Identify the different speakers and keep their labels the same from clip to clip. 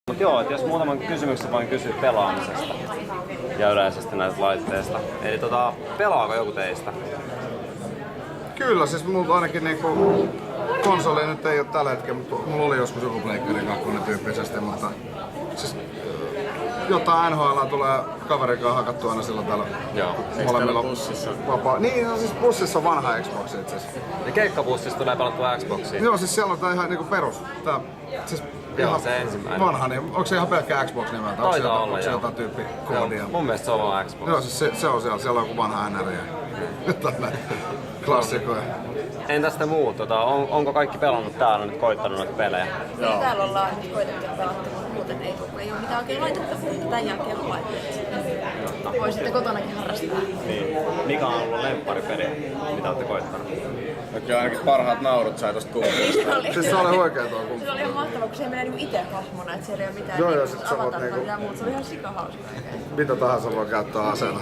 Speaker 1: Mut joo, että jos muutaman kysymyksen voin kysyä pelaamisesta ja yleisesti näistä laitteista. Eli pelaako joku teistä?
Speaker 2: Kyllä, siis mulla ainakin niinku konsoli nyt ei oo tällä hetkellä, mutta mulla oli joskus joku Pleikkari 2 tyyppisesti, mutta siis jotain NHL tulee kaverin kanssa hakattu aina silloin täällä.
Speaker 1: Joo.
Speaker 2: Molemmilla bussissa vapaa. Niin, no siis bussissa on vanha Xbox itse asiassa.
Speaker 1: Ja keikkabussissa tulee pelattua Xboxia?
Speaker 2: Joo, siis siellä on tää ihan niinku perus. Tää, siis
Speaker 1: joo,
Speaker 2: ihan
Speaker 1: se ensimmäinen.
Speaker 2: vanha, niin onko se ihan pelkkä Xbox nimeltä?
Speaker 1: Taitaa olla,
Speaker 2: onko se jotain tyyppikoodia?
Speaker 1: Mun mielestä se on vaan Xbox.
Speaker 2: Joo, siis se on siellä. Siellä on joku vanha NR ja jotain näitä klassikoja.
Speaker 1: Entäs te muut? Onko kaikki pelannut täällä nyt, koittanut noita pelejä?
Speaker 3: Joo. Täällä ollaan nyt koitettu ja pelattu, mutta muuten ei tule. Ei ole mitään oikein laitettavaa. Tämän jälkeen on laitteet. Voi sitten kotonakin harrastaa.
Speaker 1: Niin. Mikä on ollut lempparipeli, mitä olette koittanut?
Speaker 4: Kyllä ainakin parhaat naurut sai tosta kumpulista.
Speaker 2: Siis se oli oikein tuo kumpuli.
Speaker 3: Se oli ihan mahtavaa, kun se ei mene niinku ite hahmona, että siellä ei ole mitään
Speaker 2: Joo,
Speaker 3: niinku
Speaker 2: sit sä voit
Speaker 3: avataria
Speaker 2: niinku-
Speaker 3: tai muuta. Se oli ihan sikahauska oikein.
Speaker 2: Mitä tahansa voi käyttää aseena.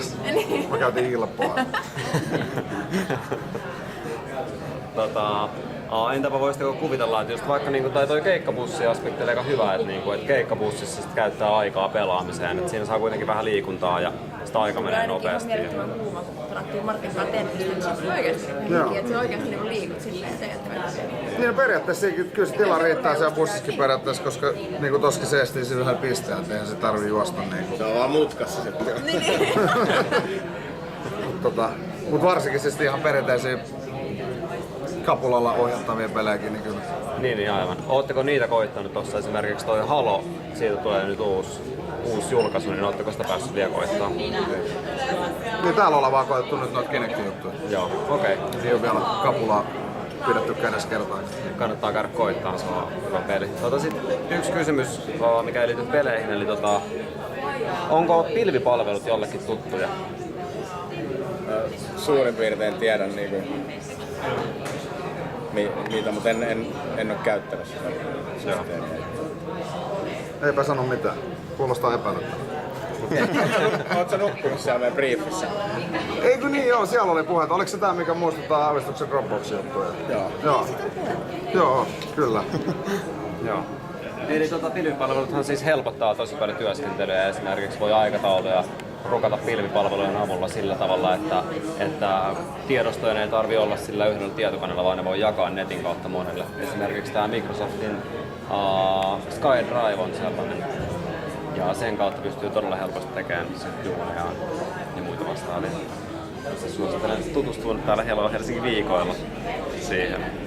Speaker 2: Mä käytin ilppoa.
Speaker 1: Entäpä voisitteko kuvitella, että just vaikka niinku, toi keikkabussi-aspekti oli aika hyvä, että keikkabussissa sit käyttää aikaa pelaamiseen, että siinä saa kuitenkin vähän liikuntaa ja sitä aika menee nopeasti.
Speaker 3: Ihan mielettömän kuuma, kun pelattiin Martin kanssa tennistä, niin se oli oikeasti henki, että se oikeasti niinku liikut silleen, että
Speaker 2: Niin periaatteessa kyllä se tila riittää siellä bussissakin periaatteessa, koska niinku toskin seestii siinä yhdellä pisteellä, että eihän se tarvii juosta niinku.
Speaker 4: Se on vaan mutkassa sitten.
Speaker 2: Mut varsinkin siis ihan perinteisiä kapulalla ohjattavia pelejäkin, niin kyllä.
Speaker 1: Niin aivan. Ootteko niitä koittanut tossa esimerkiksi toi Halo, siitä tulee nyt uusi julkaisu, niin ootteko sitä päässyt vielä koittaa?
Speaker 2: Niin täällä ollaan vaan koettu nyt noita Kinect-juttuja.
Speaker 1: Joo, okei.
Speaker 2: Ei oo vielä kapulaa pidetty kädessä kertaa.
Speaker 1: Kannattaa käydä koittaa, se on hyvä peli. Sit yksi kysymys, mikä ei liity peleihin, eli onko pilvipalvelut jollekin tuttuja?
Speaker 4: Suurin piirtein tiedän niinku niitä, mutta en oo käyttänyt sitä systeemiä.
Speaker 2: Eipä sano mitään. Kuulostaa epäilyttävältä.
Speaker 4: Oot sä nukkunut siellä meidän briefissä?
Speaker 2: Eikö niin joo, siellä oli puhetta. Oliko se tää, mikä muistuttaa aavistuksen Dropbox-juttuja?
Speaker 4: Joo.
Speaker 2: Joo, kyllä.
Speaker 1: Joo. Eli pilvipalveluthan siis helpottaa tosi paljon työskentelyä. Esimerkiksi voi aikatauluja rukata pilvipalvelujen avulla sillä tavalla, että tiedostojen ei tarvitse olla sillä yhdellä tietokoneella, vaan ne voi jakaa netin kautta monelle. Esimerkiksi tämä Microsoftin SkyDrive on sellainen. Ja sen kautta pystyy todella helposti tekemään duunia ja muita vastaavia. Suosittelen tutustua täällä Hello Helsingin viikoilla siihen.